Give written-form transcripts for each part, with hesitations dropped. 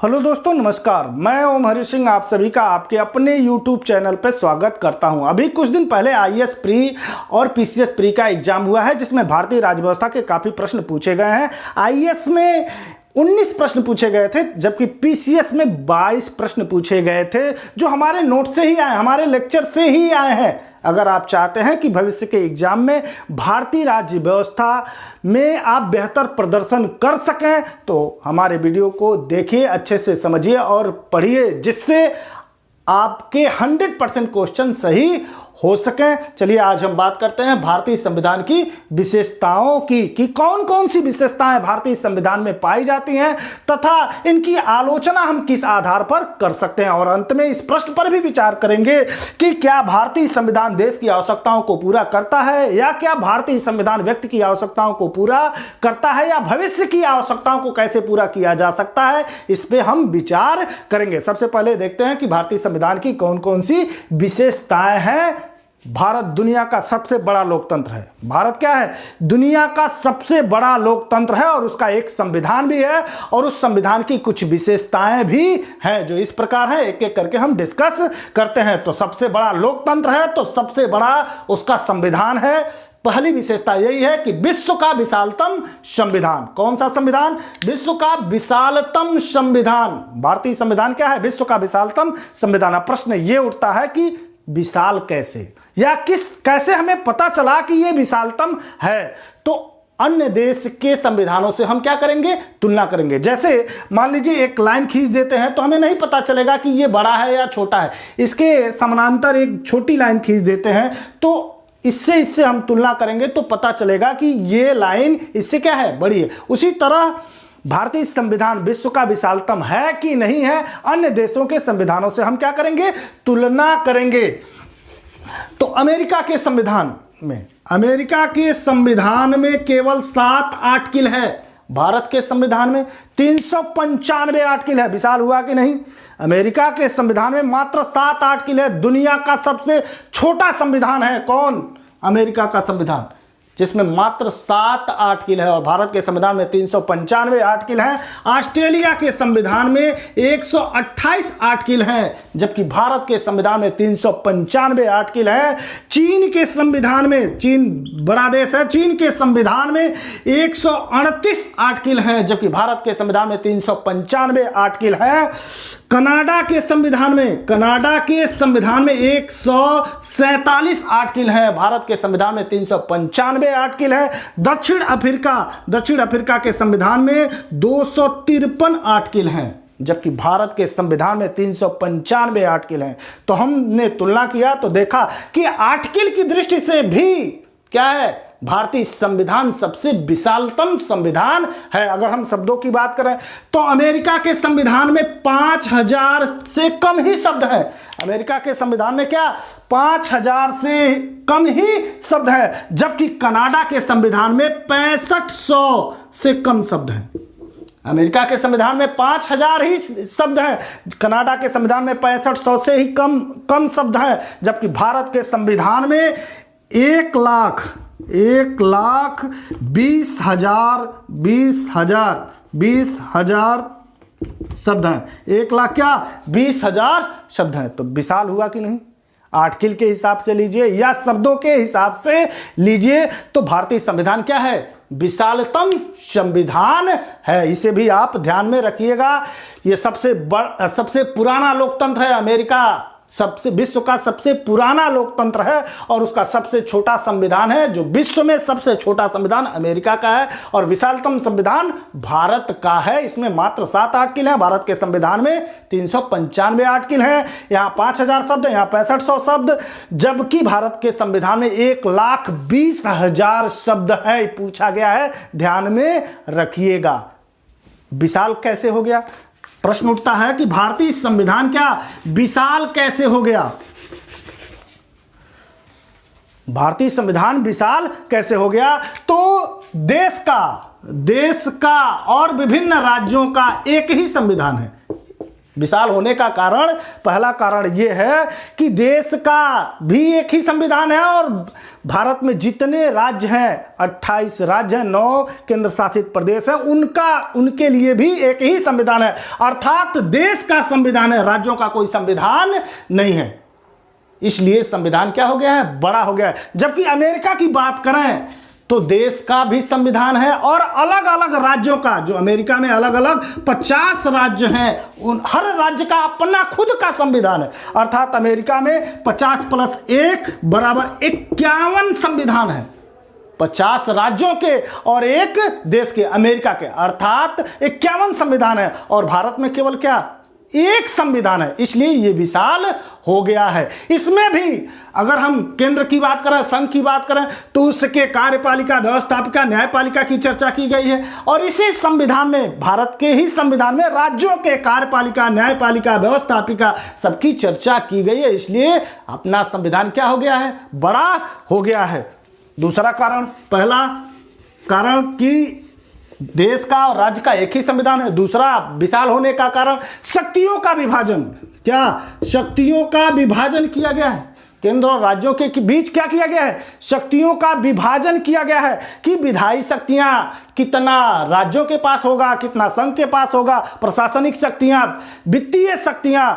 Hello दोस्तों, नमस्कार। मैं ओम हरि सिंह आप सभी का आपके अपने YouTube चैनल पर स्वागत करता हूं। अभी कुछ दिन पहले IAS प्री और PCS प्री का एग्जाम हुआ है, जिसमें भारतीय राज्य व्यवस्था के काफ़ी प्रश्न पूछे गए हैं। IAS में 19 प्रश्न पूछे गए थे, जबकि PCS में 22 प्रश्न पूछे गए थे, जो हमारे नोट से ही आए, हमारे लेक्चर से ही आए हैं। अगर आप चाहते हैं कि भविष्य के एग्जाम में भारतीय राज्य व्यवस्था में आप बेहतर प्रदर्शन कर सकें, तो हमारे वीडियो को देखिए, अच्छे से समझिए और पढ़िए, जिससे आपके 100% क्वेश्चन सही हो सके। चलिए आज हम बात करते हैं भारतीय संविधान की विशेषताओं की, कि कौन कौन सी विशेषताएं भारतीय संविधान में पाई जाती हैं तथा इनकी आलोचना हम किस आधार पर कर सकते हैं। और अंत में इस प्रश्न पर भी विचार करेंगे कि क्या भारतीय संविधान देश की आवश्यकताओं को पूरा करता है, या क्या भारतीय संविधान व्यक्ति की आवश्यकताओं को पूरा करता है, या भविष्य की आवश्यकताओं को कैसे पूरा किया जा सकता है। इस पे हम विचार करेंगे। सबसे पहले देखते हैं कि भारतीय संविधान की कौन कौन सी विशेषताएं हैं। भारत दुनिया का सबसे बड़ा लोकतंत्र है। भारत क्या है? दुनिया का सबसे बड़ा लोकतंत्र है, और उसका एक संविधान भी है, और उस संविधान की कुछ विशेषताएं भी हैं, जो इस प्रकार हैं। एक एक करके हम डिस्कस करते हैं। तो सबसे बड़ा लोकतंत्र है, तो सबसे बड़ा उसका संविधान है। पहली विशेषता यही है कि विश्व का विशालतम संविधान। कौन सा संविधान? विश्व का विशालतम संविधान। भारतीय संविधान क्या है? विश्व का विशालतम संविधान। अब प्रश्न ये उठता है कि विशाल कैसे, या कैसे हमें पता चला कि यह विशालतम है? तो अन्य देश के संविधानों से हम क्या करेंगे? तुलना करेंगे। जैसे मान लीजिए एक लाइन खींच देते हैं, तो हमें नहीं पता चलेगा कि ये बड़ा है या छोटा है। इसके समानांतर एक छोटी लाइन खींच देते हैं, तो इससे हम तुलना करेंगे, तो पता चलेगा कि ये लाइन इससे क्या है? बड़ी है। उसी तरह भारतीय संविधान विश्व का विशालतम है कि नहीं है, अन्य देशों के संविधानों से हम क्या करेंगे? तुलना करेंगे। तो अमेरिका के संविधान में केवल 7 आर्टिकल है। भारत के संविधान में 395 आर्टिकल है। विशाल हुआ कि नहीं? अमेरिका के संविधान में मात्र 7 आर्टिकल है। दुनिया का सबसे छोटा संविधान है कौन? अमेरिका का संविधान, जिसमें मात्र 7 आर्टिकल है, और भारत के संविधान में 395 आर्टिकल हैं। ऑस्ट्रेलिया के संविधान में 128 आर्टिकल हैं, जबकि भारत के संविधान में 395 आर्टिकल हैं। चीन के संविधान में, चीन बड़ा देश है, चीन के संविधान में 138 आर्टिकल हैं, जबकि भारत के संविधान में 395 आर्टिकल हैं। कनाडा के संविधान में 147 आर्टिकल हैं, भारत के संविधान में 395 आर्टिकल है। दक्षिण अफ्रीका के संविधान में 253 आर्टिकल हैं, जबकि भारत के संविधान में 395 आर्टिकल हैं। तो हमने तुलना किया तो देखा कि आर्टिकल की दृष्टि से भी क्या है? भारतीय संविधान सबसे विशालतम संविधान है। अगर हम शब्दों की बात करें, तो अमेरिका के संविधान में 5000 से कम ही शब्द हैं। अमेरिका के संविधान में क्या? 5000 से कम ही शब्द है, जबकि कनाडा के संविधान में 6500 से कम शब्द हैं। अमेरिका के संविधान में 5000 ही शब्द हैं, कनाडा के संविधान में 6500 से ही कम शब्द हैं, जबकि भारत के संविधान में 1,20,000 शब्द हैं। 1,20,000 शब्द हैं। तो विशाल हुआ कि नहीं? आर्टिकल के हिसाब से लीजिए या शब्दों के हिसाब से लीजिए, तो भारतीय संविधान क्या है? विशालतम संविधान है। इसे भी आप ध्यान में रखिएगा। यह सबसे पुराना लोकतंत्र है। अमेरिका विश्व का सबसे पुराना लोकतंत्र है, और उसका सबसे छोटा संविधान है। जो विश्व में सबसे छोटा संविधान अमेरिका का है, और विशालतम संविधान भारत का है। इसमें मात्र 7 आर्टिकल हैं। भारत के संविधान में 395 आर्टिकल हैं। यहाँ 5000 शब्द, यहाँ 6500 शब्द, जबकि भारत के संविधान में 1,20,000 शब्द है। पूछा गया है, ध्यान में रखिएगा। विशाल कैसे हो गया? प्रश्न उठता है कि भारतीय संविधान क्या विशाल कैसे हो गया? भारतीय संविधान विशाल कैसे हो गया? तो देश का और विभिन्न राज्यों का एक ही संविधान है। विशाल होने का कारण, पहला कारण यह है कि देश का भी एक ही संविधान है और भारत में जितने राज्य हैं, 28 राज्य हैं, 9 केंद्र शासित प्रदेश हैं, उनके लिए भी एक ही संविधान है। अर्थात देश का संविधान है, राज्यों का कोई संविधान नहीं है। इसलिए संविधान क्या हो गया है? बड़ा हो गया है। जबकि अमेरिका की बात करें तो देश का भी संविधान है और अलग अलग राज्यों का, जो अमेरिका में अलग अलग 50 राज्य हैं, उन हर राज्य का अपना खुद का संविधान है। अर्थात अमेरिका में 50 + 1 = 51 संविधान है। 50 राज्यों के और एक देश के, अमेरिका के, अर्थात 51 संविधान है। और भारत में केवल क्या? एक संविधान है। इसलिए यह विशाल हो गया है। इसमें भी अगर हम केंद्र की बात करें, संघ की बात करें, तो उसके कार्यपालिका, व्यवस्थापिका, न्यायपालिका की चर्चा की गई है। और इसी संविधान में, भारत के ही संविधान में, राज्यों के कार्यपालिका, न्यायपालिका, व्यवस्थापिका सबकी चर्चा की गई है। इसलिए अपना संविधान क्या हो गया है? बड़ा हो गया है। दूसरा कारण, पहला कारण कि देश का और राज्य का एक ही संविधान है। दूसरा विशाल होने का कारण शक्तियों का विभाजन। क्या? शक्तियों का विभाजन किया गया है। केंद्र और राज्यों के बीच क्या किया गया है? शक्तियों का विभाजन किया गया है कि विधायी शक्तियां कितना राज्यों के पास होगा, कितना संघ के पास होगा, प्रशासनिक शक्तियां, वित्तीय शक्तियां,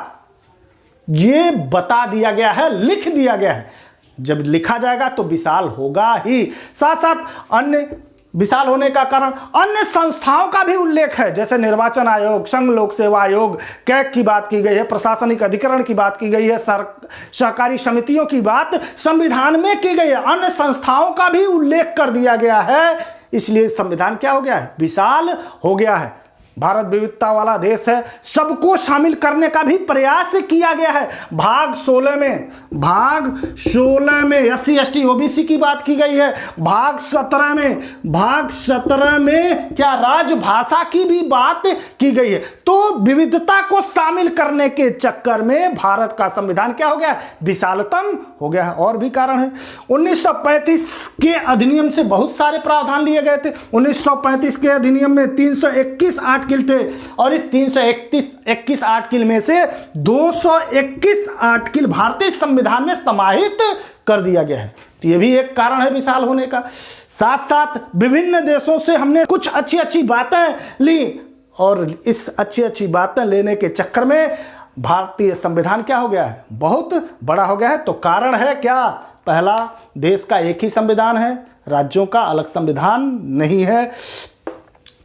ये बता दिया गया है, लिख दिया गया है। जब लिखा जाएगा तो विशाल होगा ही। साथ साथ अन्य विशाल होने का कारण अन्य संस्थाओं का भी उल्लेख है, जैसे निर्वाचन आयोग, संघ लोक सेवा आयोग, कैग की बात की गई है, प्रशासनिक अधिकरण की बात की गई है, सहकारी समितियों की बात संविधान में की गई है। अन्य संस्थाओं का भी उल्लेख कर दिया गया है। इसलिए संविधान क्या हो गया है? विशाल हो गया है। भारत विविधता वाला देश है, सबको शामिल करने का भी प्रयास किया गया है। भाग 16 में SC ST OBC की बात की गई है। भाग 17 में क्या? राजभाषा की भी बात की गई है। तो विविधता को शामिल करने के चक्कर में भारत का संविधान क्या हो गया? विशालतम हो गया है। और भी कारण है। 1935 के अधिनियम से बहुत सारे प्रावधान लिए गए थे। 1935 के अधिनियम में 321 आर्टिकल थे और इस 321 आर्टिकल में से 221 आर्टिकल भारतीय संविधान में समाहित कर दिया गया है। तो यह भी एक कारण है विशाल होने का। साथ साथ विभिन्न देशों से हमने कुछ अच्छी अच्छी बातें ली और इस अच्छी अच्छी बातें लेने के चक्कर में भारतीय संविधान क्या हो गया है? बहुत बड़ा हो गया है। तो कारण है क्या? पहला, देश का एक ही संविधान है, राज्यों का अलग संविधान नहीं है।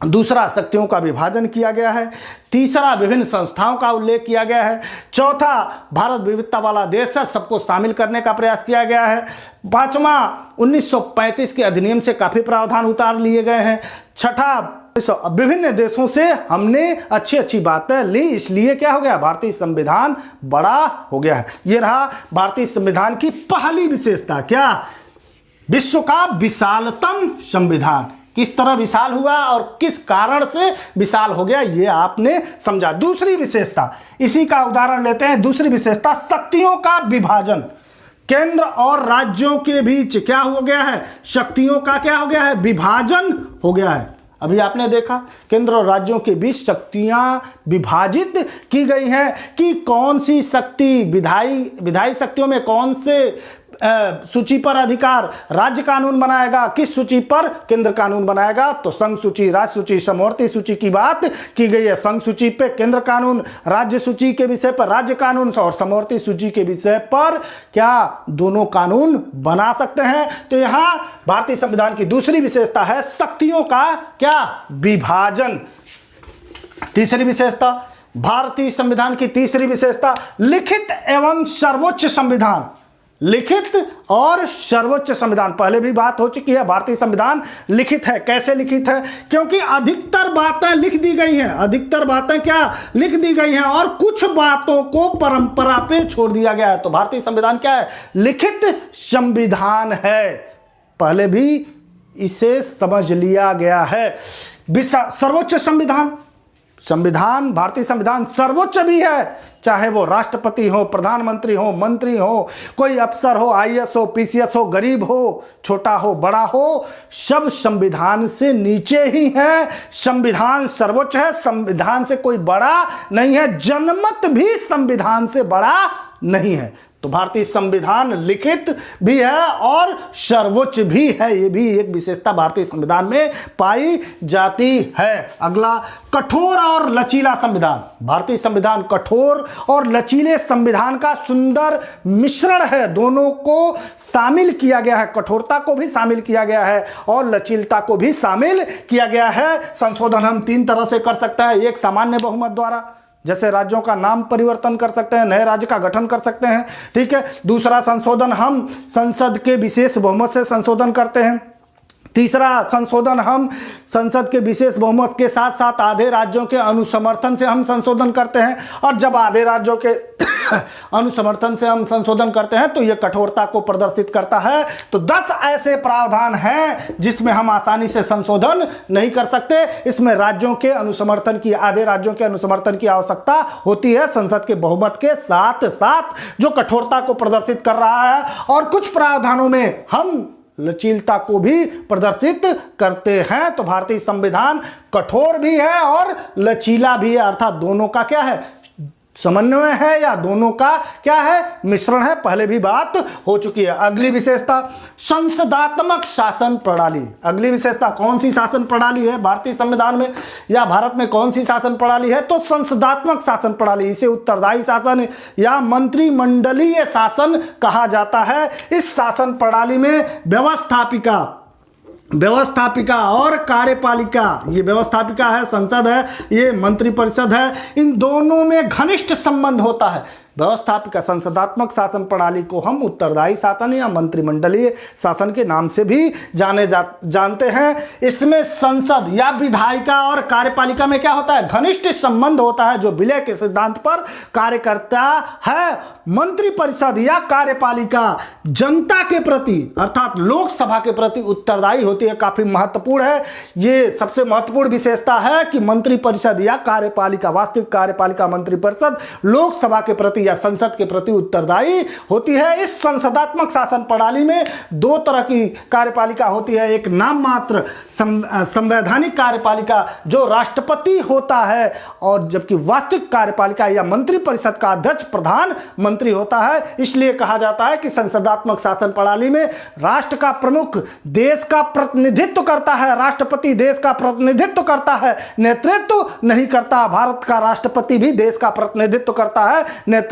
दूसरा, शक्तियों का विभाजन किया गया है। तीसरा, विभिन्न संस्थाओं का उल्लेख किया गया है। चौथा, भारत विविधता वाला देश है, सबको शामिल करने का प्रयास किया गया है। पांचवा, 1935 के अधिनियम से काफी प्रावधान उतार लिए गए हैं। छठा, विभिन्न देशों से हमने अच्छी अच्छी बातें ली, इसलिए क्या हो गया? भारतीय संविधान बड़ा हो गया है। यह रहा भारतीय संविधान की पहली विशेषता। क्या? विश्व का विशालतम संविधान। किस तरह विशाल हुआ और किस कारण से विशाल हो गया, ये आपने समझा। दूसरी विशेषता, इसी का उदाहरण लेते हैं। दूसरी विशेषता, शक्तियों का विभाजन। केंद्र और राज्यों के बीच क्या हो गया है? शक्तियों का क्या हो गया है? विभाजन हो गया है। अभी आपने देखा केंद्र और राज्यों के बीच शक्तियां विभाजित की गई हैं कि कौन सी शक्ति, विधायी शक्तियों में कौन से सूची पर अधिकार राज्य कानून बनाएगा, किस सूची पर केंद्र कानून बनाएगा। तो संघ सूची, राज्य सूची, समवर्ती सूची की बात की गई है। संघ सूची पे केंद्र कानून, राज्य सूची के विषय पर राज्य कानून और समवर्ती सूची के विषय पर क्या दोनों कानून बना सकते हैं। तो यहां भारतीय संविधान की दूसरी विशेषता है शक्तियों का क्या? विभाजन। तीसरी विशेषता, भारतीय संविधान की तीसरी विशेषता, लिखित एवं सर्वोच्च संविधान। लिखित और सर्वोच्च संविधान, पहले भी बात हो चुकी है। भारतीय संविधान लिखित है। कैसे लिखित है? क्योंकि अधिकतर बातें लिख दी गई हैं। अधिकतर बातें क्या लिख दी गई हैं और कुछ बातों को परंपरा पे छोड़ दिया गया है। तो भारतीय संविधान क्या है? लिखित संविधान है। पहले भी इसे समझ लिया गया है। सर्वोच्च संविधान, संविधान, भारतीय संविधान सर्वोच्च भी है, चाहे वो राष्ट्रपति हो, प्रधानमंत्री हो, मंत्री हो, कोई अफसर हो, आईएएस हो, पीसीएस हो, गरीब हो, छोटा हो, बड़ा हो, सब संविधान से नीचे ही है। संविधान सर्वोच्च है, संविधान से कोई बड़ा नहीं है, जनमत भी संविधान से बड़ा नहीं है। तो भारतीय संविधान लिखित भी है और सर्वोच्च भी है, ये भी एक विशेषता भारतीय संविधान में पाई जाती है। अगला, कठोर और लचीला संविधान। भारतीय संविधान कठोर और लचीले संविधान का सुंदर मिश्रण है, दोनों को शामिल किया गया है, कठोरता को भी शामिल किया गया है और लचीलता को भी शामिल किया गया है। संशोधन हम 3 तरह से कर सकते हैं, एक सामान्य बहुमत द्वारा, जैसे राज्यों का नाम परिवर्तन कर सकते हैं, नए राज्य का गठन कर सकते हैं, ठीक है। दूसरा संशोधन हम संसद के विशेष बहुमत से संशोधन करते हैं। तीसरा संशोधन हम संसद के विशेष बहुमत के साथ साथ आधे राज्यों के अनुसमर्थन से हम संशोधन करते हैं। और जब आधे राज्यों के अनुसमर्थन से हम संशोधन करते हैं तो यह कठोरता को प्रदर्शित करता है। तो 10 ऐसे प्रावधान हैं जिसमें हम आसानी से संशोधन नहीं कर सकते। इसमें राज्यों के अनुसमर्थन की, आधे राज्यों के अनुसमर्थन की आवश्यकता होती है संसद के बहुमत के साथ साथ, जो कठोरता को प्रदर्शित कर रहा है। और कुछ प्रावधानों में हम लचीलता को भी प्रदर्शित करते हैं। तो भारतीय संविधान कठोर भी है और लचीला भी है, अर्थात दोनों का क्या है, समन्वय है, या दोनों का क्या है, मिश्रण है। पहले भी बात हो चुकी है। अगली विशेषता, संसदात्मक शासन प्रणाली। अगली विशेषता, कौन सी शासन प्रणाली है भारतीय संविधान में या भारत में कौन सी शासन प्रणाली है? तो संसदात्मक शासन प्रणाली। इसे उत्तरदायी शासन या मंत्रिमंडलीय शासन कहा जाता है। इस शासन प्रणाली में व्यवस्थापिका और कार्यपालिका, ये व्यवस्थापिका है, संसद है, ये मंत्रिपरिषद है, इन दोनों में घनिष्ठ संबंध होता है। व्यवस्थापिका, संसदात्मक शासन प्रणाली को हम उत्तरदायी शासन या मंत्रिमंडलीय शासन के नाम से भी जानते हैं। इसमें संसद या विधायिका और कार्यपालिका में क्या होता है, घनिष्ठ संबंध होता है, जो विलय के सिद्धांत पर कार्य करता है। मंत्रिपरिषद या कार्यपालिका जनता के प्रति अर्थात लोकसभा के प्रति उत्तरदायी होती है। काफी महत्वपूर्ण है, ये सबसे महत्वपूर्ण विशेषता है कि मंत्रिपरिषद या कार्यपालिका, वास्तविक कार्यपालिका मंत्रिपरिषद लोकसभा के प्रति या संसद के प्रति उत्तरदायी होती है। इस संसदात्मक शासन प्रणाली में 2 तरह की कार्यपालिका होती है। एक नाम मात्र संवैधानिक कार्यपालिका जो राष्ट्रपति होता है, और जबकि वास्तविक कार्यपालिका या मंत्रिपरिषद का अध्यक्ष प्रधानमंत्री होता है। इसलिए कहा जाता है कि संसदात्मक शासन प्रणाली में राष्ट्र का प्रमुख देश का प्रतिनिधित्व करता है, राष्ट्रपति देश का प्रतिनिधित्व करता है, नेतृत्व नहीं करता। भारत का राष्ट्रपति भी देश का प्रतिनिधित्व करता है, नेतृत्व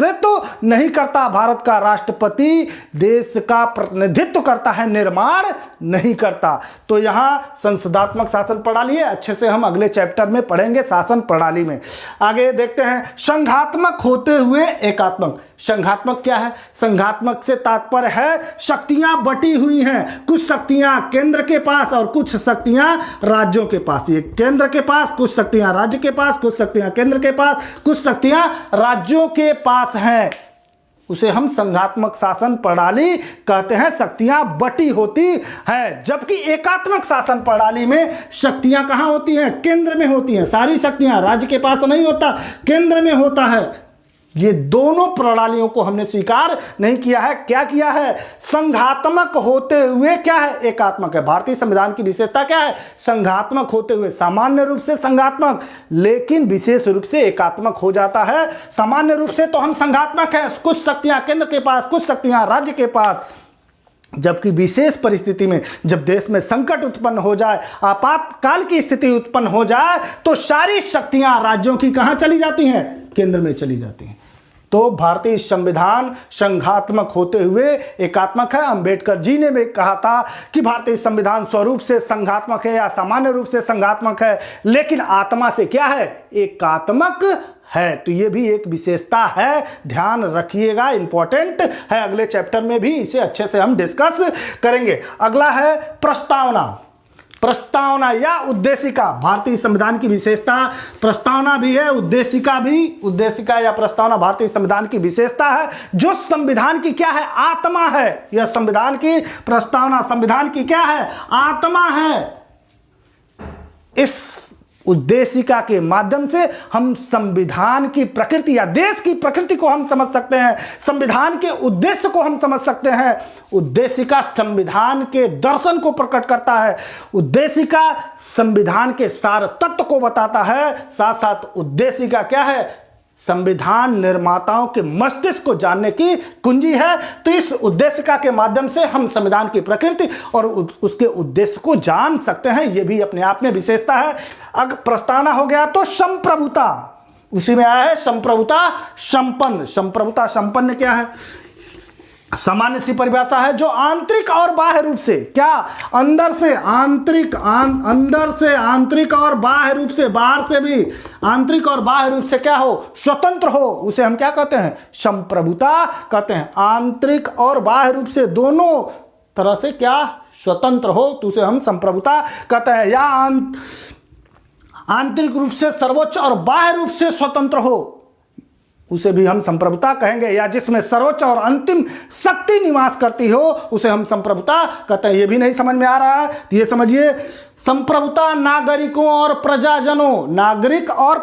नहीं करता। भारत का राष्ट्रपति देश का प्रतिनिधित्व करता है, निर्माण नहीं करता। तो यहां संसदात्मक शासन प्रणाली है, अच्छे से हम अगले चैप्टर में पढ़ेंगे शासन प्रणाली में। आगे देखते हैं, संघात्मक होते हुए एकात्मक। संघात्मक क्या है? संघात्मक से तात्पर्य है शक्तियां बटी हुई हैं, कुछ शक्तियां केंद्र के पास और कुछ शक्तियां राज्यों के पास। ये केंद्र के पास, कुछ शक्तियां राज्य के पास, कुछ शक्तियां केंद्र के पास, कुछ शक्तियां राज्यों के पास हैं, उसे हम संघात्मक शासन प्रणाली कहते हैं। शक्तियां बटी होती हैं, जबकि एकात्मक शासन प्रणाली में शक्तियां कहां होती हैं? केंद्र में होती हैं। सारी शक्तियां राज्य के पास नहीं होता, केंद्र में होता है। ये दोनों प्रणालियों को हमने स्वीकार नहीं किया है। क्या किया है? संघात्मक होते हुए क्या है? एकात्मक है। भारतीय संविधान की विशेषता क्या है? संघात्मक होते हुए, सामान्य रूप से संघात्मक, लेकिन विशेष रूप से एकात्मक हो जाता है। सामान्य रूप से तो हम संघात्मक है, कुछ शक्तियां केंद्र के पास, कुछ शक्तियां राज्य के पास, जबकि विशेष परिस्थिति में जब देश में संकट उत्पन्न हो जाए, आपातकाल की स्थिति उत्पन्न हो जाए, तो सारी शक्तियां राज्यों की कहां चली जाती हैं? केंद्र में चली जाती हैं। तो भारतीय संविधान संघात्मक होते हुए एकात्मक है। अंबेडकर जी ने भी कहा था कि भारतीय संविधान स्वरूप से संघात्मक है या सामान्य रूप से संघात्मक है, लेकिन आत्मा से क्या है? एकात्मक है। तो ये भी एक विशेषता है, ध्यान रखिएगा, इंपॉर्टेंट है। अगले चैप्टर में भी इसे अच्छे से हम डिस्कस करेंगे। अगला है प्रस्तावना। प्रस्तावना या उद्देशिका, भारतीय संविधान की विशेषता प्रस्तावना भी है, उद्देशिका भी। उद्देशिका या प्रस्तावना भारतीय संविधान की विशेषता है, जो संविधान की क्या है? आत्मा है। यह संविधान की प्रस्तावना संविधान की क्या है? आत्मा है। इस उद्देशिका के माध्यम से हम संविधान की प्रकृति या देश की प्रकृति को हम समझ सकते हैं, संविधान के उद्देश्य को हम समझ सकते हैं। उद्देशिका संविधान के दर्शन को प्रकट करता है, उद्देशिका संविधान के सार तत्व को बताता है, साथ साथ उद्देशिका क्या है, संविधान निर्माताओं के मस्तिष्क को जानने की कुंजी है। तो इस उद्देशिका के माध्यम से हम संविधान की प्रकृति और उसके उद्देश्य को जान सकते हैं। यह भी अपने आप में विशेषता है। अगर प्रस्तावना हो गया तो संप्रभुता, उसी में आया है संप्रभुता संपन्न। संप्रभुता संपन्न क्या है? सामान्य सी परिभाषा है, जो आंतरिक और बाह्य रूप से, क्या अंदर से आंतरिक, अंदर से आंतरिक और बाह्य रूप से, बाहर से भी आंतरिक और बाह्य रूप से क्या हो, स्वतंत्र हो, उसे हम क्या कहते हैं, संप्रभुता कहते हैं। आंतरिक और बाह्य रूप से दोनों तरह से क्या स्वतंत्र हो तो उसे हम संप्रभुता कहते हैं। या आंतरिक रूप से सर्वोच्च और बाह्य रूप से स्वतंत्र हो उसे भी हम संप्रभुता कहेंगे। या जिसमें सर्वोच्च और अंतिम शक्ति निवास करती हो उसे हम संप्रभुता कहते हैं। ये भी नहीं समझ में आ रहा है तो ये समझिए, संप्रभुता नागरिकों और प्रजाजनों, नागरिक और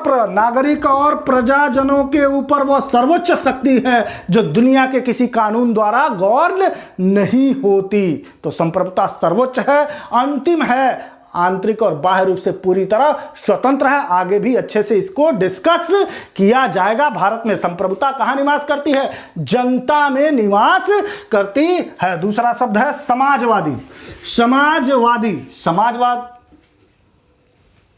प्रजाजनों के ऊपर वह सर्वोच्च शक्ति है जो दुनिया के किसी कानून द्वारा गौर नहीं होती। तो संप्रभुता सर्वोच्च है, अंतिम है, आंतरिक और बाह्य रूप से पूरी तरह स्वतंत्र है। आगे भी अच्छे से इसको डिस्कस किया जाएगा। भारत में संप्रभुता कहाँ निवास करती है? जनता में निवास करती है। दूसरा शब्द है समाजवादी। समाजवाद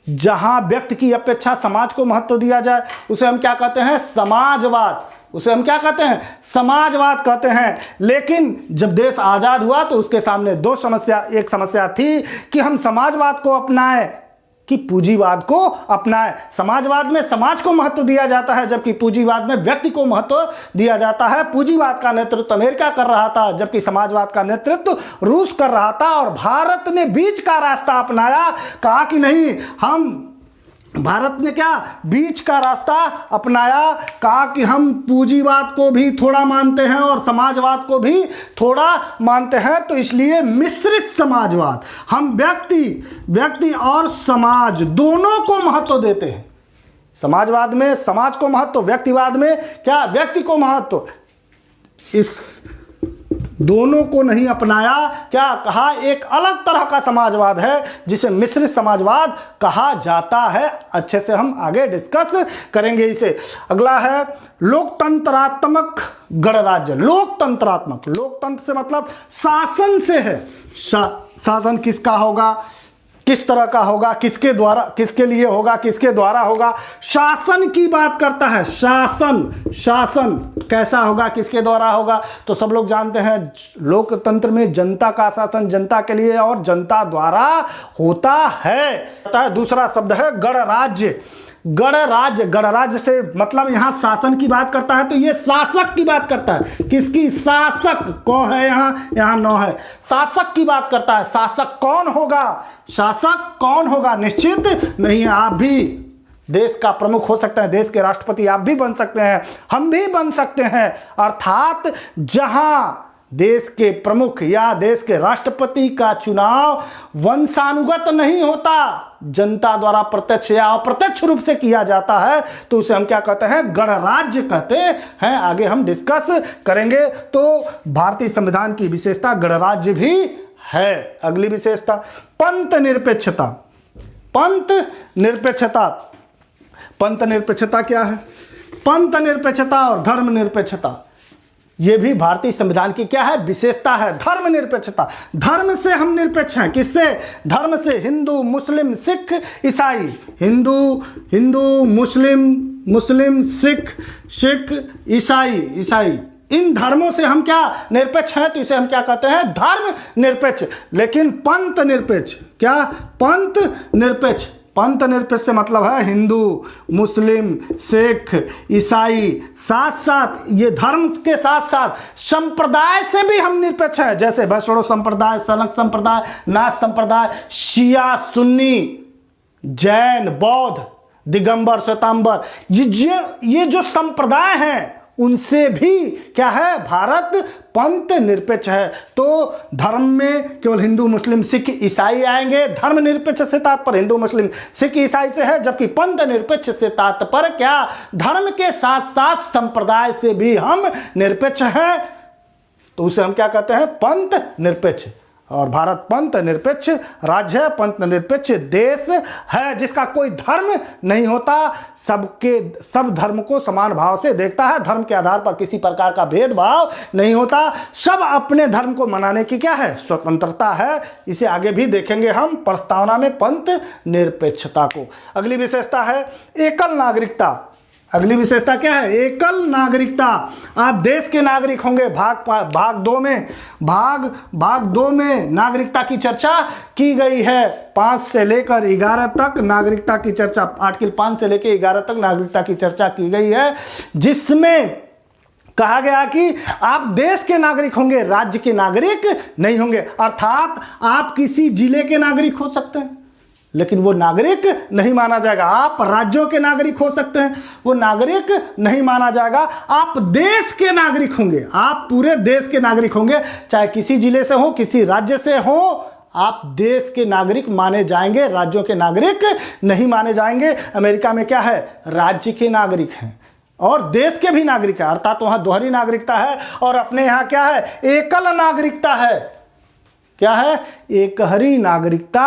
जहां व्यक्ति की अपेक्षा समाज को महत्व दिया जाए उसे हम क्या कहते हैं? समाजवाद। उसे हम क्या कहते हैं? समाजवाद कहते हैं। लेकिन जब देश आजाद हुआ तो उसके सामने एक समस्या थी कि हम समाजवाद को अपनाएं कि पूंजीवाद को अपनाएं। समाजवाद में समाज को महत्व दिया जाता है जबकि पूंजीवाद में व्यक्ति को महत्व दिया जाता है। पूंजीवाद का नेतृत्व अमेरिका कर रहा था जबकि समाजवाद का नेतृत्व रूस कर रहा था। और भारत ने बीच का रास्ता अपनाया, कहा कि नहीं, हम भारत ने क्या बीच का रास्ता अपनाया, कहा कि हम पूंजीवाद को भी थोड़ा मानते हैं और समाजवाद को भी थोड़ा मानते हैं। तो इसलिए मिश्रित समाजवाद, हम व्यक्ति और समाज दोनों को महत्व देते हैं। समाजवाद में समाज को महत्व, व्यक्तिवाद में क्या व्यक्ति को महत्व, इस दोनों को नहीं अपनाया। क्या कहा? एक अलग तरह का समाजवाद है जिसे मिश्रित समाजवाद कहा जाता है। अच्छे से हम आगे डिस्कस करेंगे इसे। अगला है लोकतंत्रात्मक गणराज्य। लोकतंत्र से मतलब शासन से है। शासन किसका होगा, किस तरह का होगा, किसके द्वारा, किसके लिए होगा, किसके द्वारा होगा। शासन की बात करता है। शासन कैसा होगा, किसके द्वारा होगा। तो सब लोग जानते हैं लोकतंत्र में जनता का शासन जनता के लिए और जनता द्वारा होता है। दूसरा शब्द है गणराज्य। गणराज्य से मतलब यहां शासन की बात करता है तो ये शासक की बात करता है। किसकी? शासक को है, यहां नौ है। शासक की बात करता है। शासक कौन होगा निश्चित नहीं है। आप भी देश का प्रमुख हो सकते हैं, देश के राष्ट्रपति आप भी बन सकते हैं, हम भी बन सकते हैं। अर्थात जहां देश के प्रमुख या देश के राष्ट्रपति का चुनाव वंशानुगत नहीं होता, जनता द्वारा प्रत्यक्ष या अप्रत्यक्ष रूप से किया जाता है तो उसे हम क्या कहते हैं? गणराज्य कहते हैं। आगे हम डिस्कस करेंगे। तो भारतीय संविधान की विशेषता गणराज्य भी है। अगली विशेषता पंथ निरपेक्षता क्या है? पंथ निरपेक्षता और धर्म निरपेक्षता ये भी भारतीय संविधान की क्या है? विशेषता है। धर्म निरपेक्षता, धर्म से हम निरपेक्ष हैं। किससे? धर्म से। हिंदू, मुस्लिम, सिख, ईसाई। हिंदू, मुस्लिम, सिख, ईसाई, इन धर्मों से हम क्या निरपेक्ष हैं तो इसे हम क्या कहते हैं? धर्म निरपेक्ष। लेकिन पंथ निरपेक्ष, क्या? पंथ निरपेक्ष से मतलब है हिंदू, मुस्लिम, सिख, ईसाई, साथ साथ ये धर्म के साथ साथ संप्रदाय से भी हम निरपेक्ष हैं। जैसे वैष्णव संप्रदाय, सनक संप्रदाय, नाथ संप्रदाय, शिया, सुन्नी, जैन, बौद्ध, दिगंबर, श्वेतांबर, ये जो संप्रदाय हैं उनसे भी क्या है, भारत पंथ निरपेक्ष है। तो धर्म में केवल हिंदू मुस्लिम सिख ईसाई आएंगे। धर्म निरपेक्ष से तात्पर्य हिंदू मुस्लिम सिख ईसाई से है, जबकि पंथ निरपेक्ष से तात्पर्य क्या, धर्म के साथ साथ संप्रदाय से भी हम निरपेक्ष हैं। तो उसे हम क्या कहते हैं, पंथ निरपेक्ष। और भारत पंथ निरपेक्ष राज्य है, पंथ निरपेक्ष देश है, जिसका कोई धर्म नहीं होता, सब धर्म को समान भाव से देखता है, धर्म के आधार पर किसी प्रकार का भेदभाव नहीं होता, सब अपने धर्म को मनाने की क्या है, स्वतंत्रता है। इसे आगे भी देखेंगे हम प्रस्तावना में भारत निरपेक्षता को। अगली विशेषता है एकल नागरिकता। अगली विशेषता क्या है, एकल नागरिकता। आप देश के नागरिक होंगे। भाग दो में नागरिकता की चर्चा की गई है। 5 से लेकर 11 तक नागरिकता की चर्चा, आर्टिकल 5 से लेकर 11 तक नागरिकता की चर्चा की गई है, जिसमें कहा गया कि आप देश के नागरिक होंगे, राज्य के नागरिक नहीं होंगे। अर्थात आप किसी जिले के नागरिक हो सकते हैं, लेकिन वो नागरिक नहीं माना जाएगा। आप राज्यों के नागरिक हो सकते हैं, वो नागरिक नहीं माना जाएगा। आप देश के नागरिक होंगे, आप पूरे देश के नागरिक होंगे, चाहे किसी जिले से हो, किसी राज्य से हो, आप देश के नागरिक माने जाएंगे, राज्यों के नागरिक नहीं माने जाएंगे। अमेरिका में क्या है, राज्य के नागरिक हैं और देश के भी नागरिक है, अर्थात वहां दोहरी नागरिकता है। और अपने यहां क्या है, एकल नागरिकता है। क्या है, एकहरी नागरिकता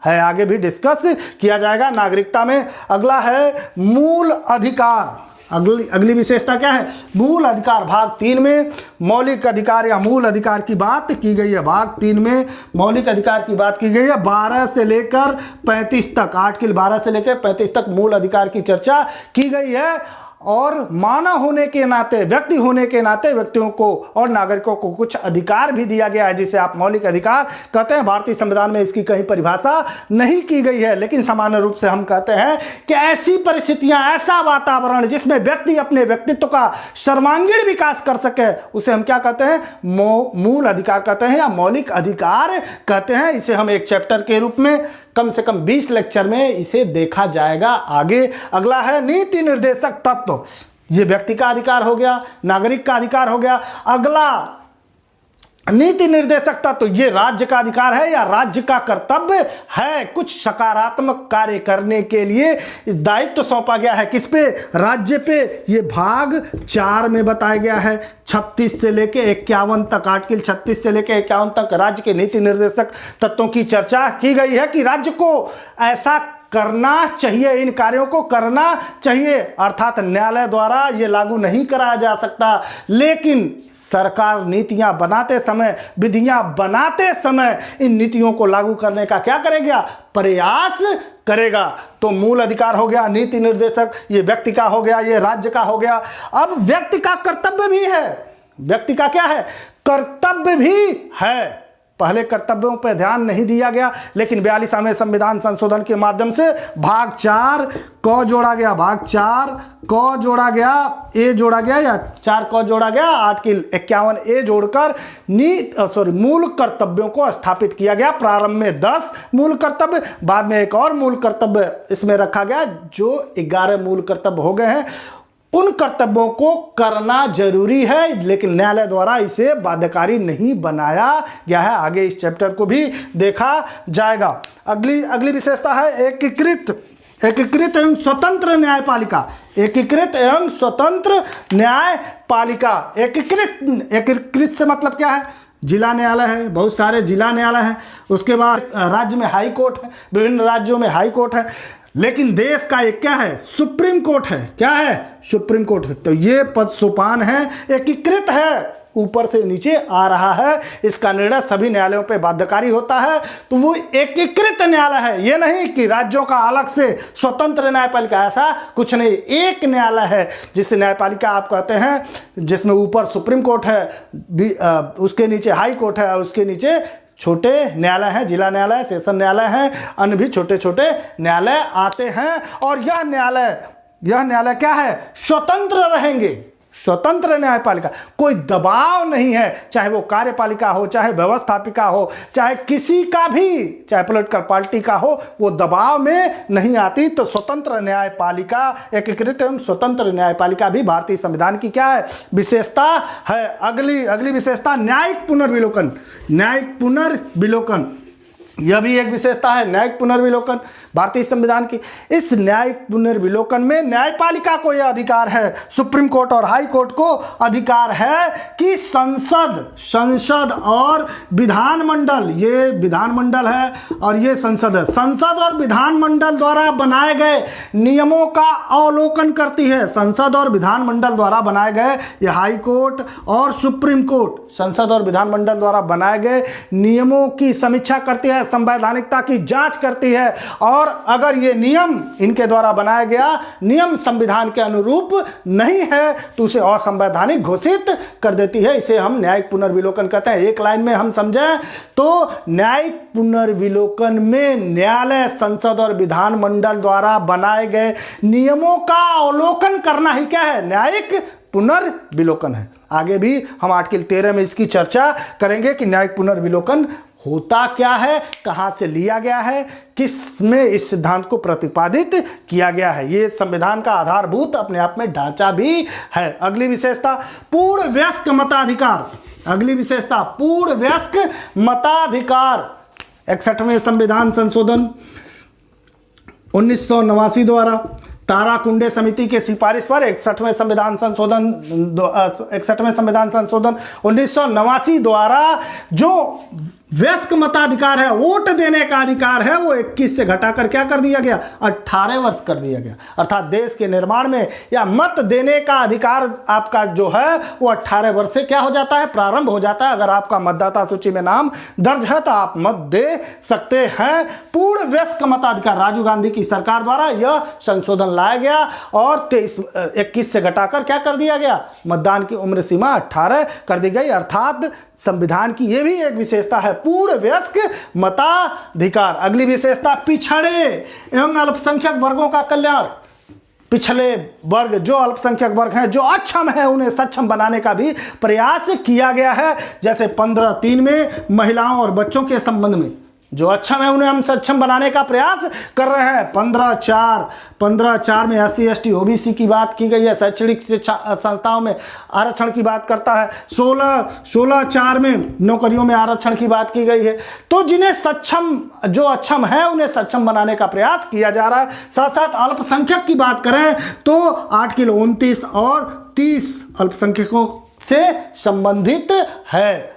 है। आगे भी डिस्कस किया जाएगा नागरिकता में। अगला है मूल अधिकार। अगली विशेषता क्या है, मूल अधिकार। भाग 3 में मौलिक अधिकार या मूल अधिकार की बात की गई है। भाग 3 में मौलिक अधिकार की बात की गई है। 12 से लेकर 35 तक, आर्टिकल 12 से लेकर 35 तक मूल अधिकार की चर्चा की गई है। और मानव होने के नाते, व्यक्ति होने के नाते व्यक्तियों को और नागरिकों को कुछ अधिकार भी दिया गया है, जिसे आप मौलिक अधिकार कहते हैं। भारतीय संविधान में इसकी कहीं परिभाषा नहीं की गई है, लेकिन सामान्य रूप से हम कहते हैं कि ऐसी परिस्थितियां, ऐसा वातावरण जिसमें व्यक्ति अपने व्यक्तित्व का सर्वांगीण विकास कर सके, उसे हम क्या कहते हैं, मूल अधिकार कहते हैं या मौलिक अधिकार कहते हैं। इसे हम एक चैप्टर के रूप में कम से कम 20 लेक्चर में इसे देखा जाएगा आगे। अगला है नीति निर्देशक तत्व। ये व्यक्ति का अधिकार हो गया, नागरिक का अधिकार हो गया। अगला नीति निर्देशक तत्व, ये राज्य का अधिकार है या राज्य का कर्तव्य है। कुछ सकारात्मक कार्य करने के लिए इस दायित्व सौंपा गया है, किस पे, राज्य पे। ये भाग 4 में बताया गया है। 36 से लेके 51 तक, आर्टिकल 36 से लेके 51 तक राज्य के नीति निर्देशक तत्वों की चर्चा की गई है कि राज्य को ऐसा करना चाहिए, इन कार्यों को करना चाहिए। अर्थात न्यायालय द्वारा ये लागू नहीं कराया जा सकता, लेकिन सरकार नीतियां बनाते समय, विधियां बनाते समय इन नीतियों को लागू करने का क्या करेगा, प्रयास करेगा। तो मूल अधिकार हो गया, नीति निर्देशक, ये व्यक्ति का हो गया, ये राज्य का हो गया। अब व्यक्ति का कर्तव्य भी है। व्यक्ति का क्या है, कर्तव्य भी है। पहले कर्तव्यों पर ध्यान नहीं दिया गया, लेकिन 42वें संविधान संशोधन के माध्यम से भाग 4 क जोड़ा गया, भाग 4 क जोड़ा गया, ए जोड़ा गया या 4 क जोड़ा गया, आर्टिकल 51 ए जोड़कर मूल कर्तव्यों को स्थापित किया गया। प्रारंभ में 10 मूल कर्तव्य, बाद में एक और मूल कर्तव्य इसमें रखा गया, जो 11 मूल कर्तव्य हो गए हैं। उन कर्तव्यों को करना जरूरी है, लेकिन न्यायालय द्वारा इसे बाध्यकारी नहीं बनाया गया है। आगे इस चैप्टर को भी देखा जाएगा। अगली विशेषता है एकीकृत एवं स्वतंत्र न्यायपालिका। एकीकृत एवं स्वतंत्र न्यायपालिका। एकीकृत से मतलब क्या है, जिला न्यायालय है, बहुत सारे जिला न्यायालय हैं। उसके बाद राज्य में हाई कोर्ट है, विभिन्न राज्यों में हाई कोर्ट है, लेकिन देश का एक क्या है, सुप्रीम कोर्ट है। क्या है, सुप्रीम कोर्ट है। तो ये पद सोपान है, एकीकृत है, ऊपर से नीचे आ रहा है। इसका निर्णय सभी न्यायालयों पे बाध्यकारी होता है, तो वो एकीकृत न्यायालय है। ये नहीं कि राज्यों का अलग से स्वतंत्र न्यायपालिका, ऐसा कुछ नहीं। एक न्यायालय है जिसे न्यायपालिका आप कहते हैं, जिसमें ऊपर सुप्रीम कोर्ट है, उसके नीचे हाई कोर्ट है, उसके नीचे छोटे न्यायालय हैं, जिला न्यायालय, सेशन न्यायालय हैं, अन्य भी छोटे छोटे न्यायालय आते हैं। और यह न्यायालय क्या है, स्वतंत्र रहेंगे। स्वतंत्र न्यायपालिका, कोई दबाव नहीं है, चाहे वो कार्यपालिका हो, चाहे व्यवस्थापिका हो, चाहे किसी का भी, चाहे पॉलिटिकल पार्टी का हो, वो दबाव में नहीं आती। तो स्वतंत्र न्यायपालिका, एकीकृत एवं स्वतंत्र न्यायपालिका भी भारतीय संविधान की क्या है, विशेषता है। अगली विशेषता न्यायिक पुनर्विलोकन। न्यायिक पुनर्विलोकन यह भी एक विशेषता है, न्यायिक पुनर्विलोकन भारतीय संविधान की। इस न्यायिक पुनर्विलोकन में न्यायपालिका को यह अधिकार है, सुप्रीम कोर्ट और हाई कोर्ट को अधिकार है कि संसद और विधानमंडल, ये विधानमंडल है और ये संसद है, संसद और विधानमंडल द्वारा बनाए गए नियमों का अवलोकन करती है। संसद और विधानमंडल द्वारा बनाए गए, ये हाई कोर्ट और सुप्रीम कोर्ट संसद और विधानमंडल द्वारा बनाए गए नियमों की समीक्षा करती है, संवैधानिकता की जांच करती है, और अगर ये नियम इनके द्वारा बनाया गया नियम संविधान के अनुरूप नहीं है तो उसे असंवैधानिक घोषित कर देती है। इसे हम न्यायिक पुनर्विलोकन कहते हैं। एक लाइन में हम समझें तो न्यायिक पुनर्विलोकन में न्यायालय, संसद और विधानमंडल द्वारा बनाए गए नियमों का अवलोकन करना ही क्या है, न्यायिक पुनर्विलोकन है। आगे भी हम आर्टिकल 13 में इसकी चर्चा करेंगे कि न्यायिक पुनर्विलोकन होता क्या है, कहां से लिया गया है, किस में इस सिद्धांत को प्रतिपादित किया गया है। ये संविधान का आधारभूत अपने आप में ढांचा भी है। अगली विशेषता पूर्ण वयस्क मताधिकार। अगली विशेषता पूर्ण वयस्क मताधिकार। 61वें संविधान संशोधन 1989 द्वारा ताराकुंडे समिति के सिफारिश पर 61वें संविधान संशोधन 1989 द्वारा जो वयस्क मताधिकार है, वोट देने का अधिकार है, वो 21 से घटाकर क्या कर दिया गया, 18 वर्ष कर दिया गया। अर्थात देश के निर्माण में या मत देने का अधिकार आपका जो है वो 18 वर्ष से क्या हो जाता है, प्रारंभ हो जाता है। अगर आपका मतदाता सूची में नाम दर्ज है तो आप मत दे सकते हैं। पूर्ण वयस्क मताधिकार राजीव गांधी की सरकार द्वारा यह संशोधन लाया गया और 21 से घटाकर क्या कर दिया गया, मतदान की उम्र सीमा 18 कर दी गई। अर्थात संविधान की यह भी एक विशेषता है, पूर्ण वयस्क मताधिकार। अगली विशेषता पिछड़े एवं अल्पसंख्यक वर्गों का कल्याण। पिछले वर्ग, जो अल्पसंख्यक वर्ग हैं, जो अक्षम है, उन्हें सक्षम बनाने का भी प्रयास किया गया है। जैसे 15(3) में महिलाओं और बच्चों के संबंध में जो अक्षम है उन्हें हम सक्षम बनाने का प्रयास कर रहे हैं। 15(4) में SC/ST OBC की बात की गई है। शैक्षणिक संस्थाओं में आरक्षण की बात करता है। 16(4) में नौकरियों में आरक्षण की बात की गई है। तो जिन्हें सक्षम, जो अक्षम है उन्हें सक्षम बनाने का प्रयास किया जा रहा है। साथ साथ अल्पसंख्यक की बात करें तो आर्टिकल 29 और 30 अल्पसंख्यकों से संबंधित है।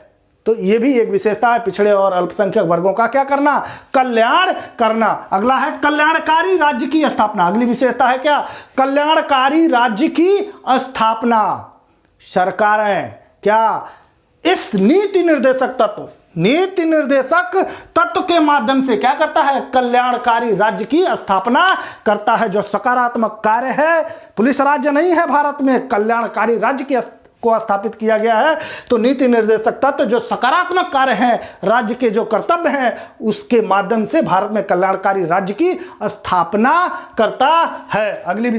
तो ये भी एक विशेषता है, पिछड़े और अल्पसंख्यक वर्गों का क्या करना, कल्याण करना। अगला है कल्याणकारी राज्य की स्थापना। अगली विशेषता है क्या, कल्याणकारी राज्य की स्थापना। सरकारें क्या इस नीति निर्देशक तत्व के माध्यम से क्या करता है, कल्याणकारी राज्य की स्थापना करता है। जो सकारात्मक कार्य है, पुलिस राज्य नहीं है भारत में, कल्याणकारी राज्य की को स्थापित किया गया है। तो नीति निर्देशक तत्व जो सकारात्मक कार्य हैं, राज्य के जो कर्तव्य हैं, उसके माध्यम से भारत में कल्याणकारी राज्य की स्थापना करता है। अगली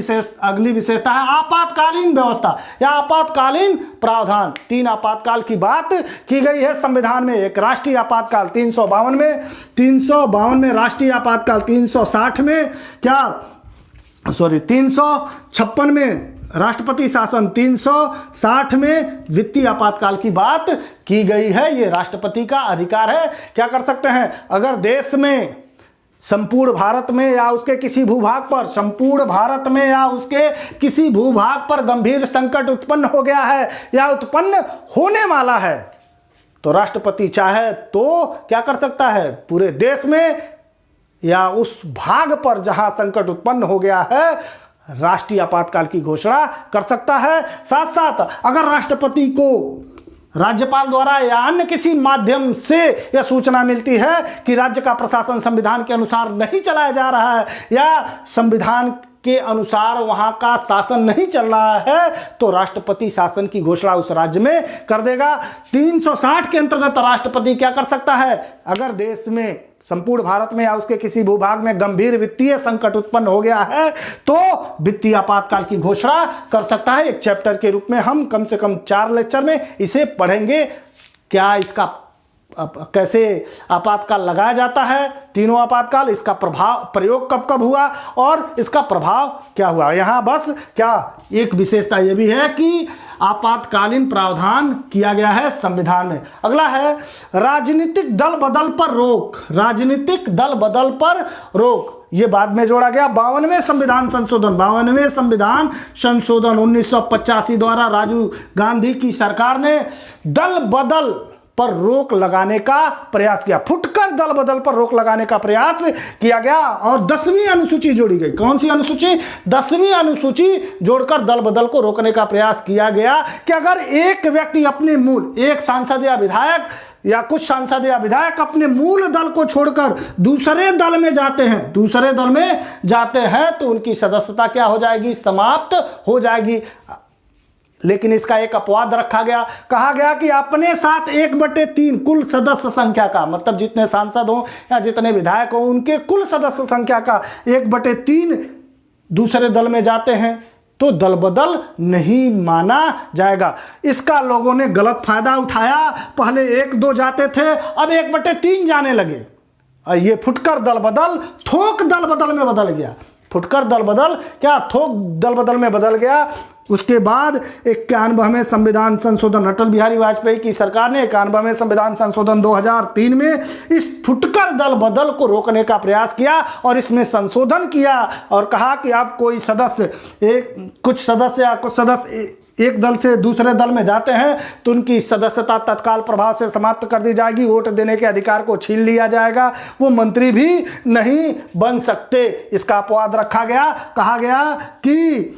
विशेषता है आपातकालीन व्यवस्था या आपातकालीन प्रावधान। 3 आपातकाल की बात की गई है संविधान में। एक राष्ट्रीय आपातकाल 352 में राष्ट्रीय आपातकाल, 356 में राष्ट्रपति शासन, 360 में वित्तीय आपातकाल की बात की गई है। ये राष्ट्रपति का अधिकार है, क्या कर सकते हैं, अगर देश में संपूर्ण भारत में या उसके किसी भूभाग पर, संपूर्ण भारत में या उसके किसी भूभाग पर गंभीर संकट उत्पन्न हो गया है या उत्पन्न होने वाला है, तो राष्ट्रपति चाहे तो क्या कर सकता है, पूरे देश में या उस भाग पर जहां संकट उत्पन्न हो गया है राष्ट्रीय आपातकाल की घोषणा कर सकता है। साथ साथ अगर राष्ट्रपति को राज्यपाल द्वारा या अन्य किसी माध्यम से यह सूचना मिलती है कि राज्य का प्रशासन संविधान के अनुसार नहीं चलाया जा रहा है या संविधान के अनुसार वहां का शासन नहीं चल रहा है, तो राष्ट्रपति शासन की घोषणा उस राज्य में कर देगा। 360 के अंतर्गत राष्ट्रपति क्या कर सकता है, अगर देश में संपूर्ण भारत में या उसके किसी भूभाग में गंभीर वित्तीय संकट उत्पन्न हो गया है तो वित्तीय आपातकाल की घोषणा कर सकता है। एक चैप्टर के रूप में हम कम से कम 4 लेक्चर में इसे पढ़ेंगे। क्या इसका कैसे आपातकाल लगाया जाता है, तीनों आपातकाल, इसका प्रयोग कब कब हुआ और इसका प्रभाव क्या हुआ। यहाँ बस क्या एक विशेषता यह भी है कि आपातकालीन प्रावधान किया गया है संविधान में। अगला है राजनीतिक दल बदल पर रोक। राजनीतिक दल बदल पर रोक ये बाद में जोड़ा गया। 52वें संविधान संशोधन 1985 द्वारा राजीव गांधी की सरकार ने दल बदल पर रोक लगाने का प्रयास किया। फुटकर दल बदल पर रोक लगाने का प्रयास किया गया और 10वीं अनुसूची जोड़ी गई। कौन सी अनुसूची? 10वीं अनुसूची जोड़कर दल बदल को रोकने का प्रयास किया गया कि अगर एक व्यक्ति अपने मूल, एक सांसद या विधायक या कुछ सांसद या विधायक अपने मूल दल को छोड़कर दूसरे दल में जाते हैं तो उनकी सदस्यता क्या हो जाएगी? समाप्त हो जाएगी। लेकिन इसका एक अपवाद रखा गया। कहा गया कि अपने साथ 1/3 कुल सदस्य संख्या का, मतलब जितने सांसद हो या जितने विधायक हो उनके कुल सदस्य संख्या का 1/3 दूसरे दल में जाते हैं तो दल बदल नहीं माना जाएगा। इसका लोगों ने गलत फायदा उठाया। पहले 1-2 जाते थे, अब 1/3 जाने लगे। ये फुटकर दल बदल थोक दल बदल में बदल गया। फुटकर दल बदल क्या थोक दल बदल में बदल गया। उसके बाद 91वें संविधान संशोधन, अटल बिहारी वाजपेयी की सरकार ने 91वें संविधान संशोधन 2003 में इस फुटकर दल बदल को रोकने का प्रयास किया और इसमें संशोधन किया और कहा कि अब कोई सदस्य कुछ सदस्य एक दल से दूसरे दल में जाते हैं तो उनकी सदस्यता तत्काल प्रभाव से समाप्त कर दी जाएगी। वोट देने के अधिकार को छीन लिया जाएगा। वो मंत्री भी नहीं बन सकते। इसका अपवाद रखा गया। कहा गया कि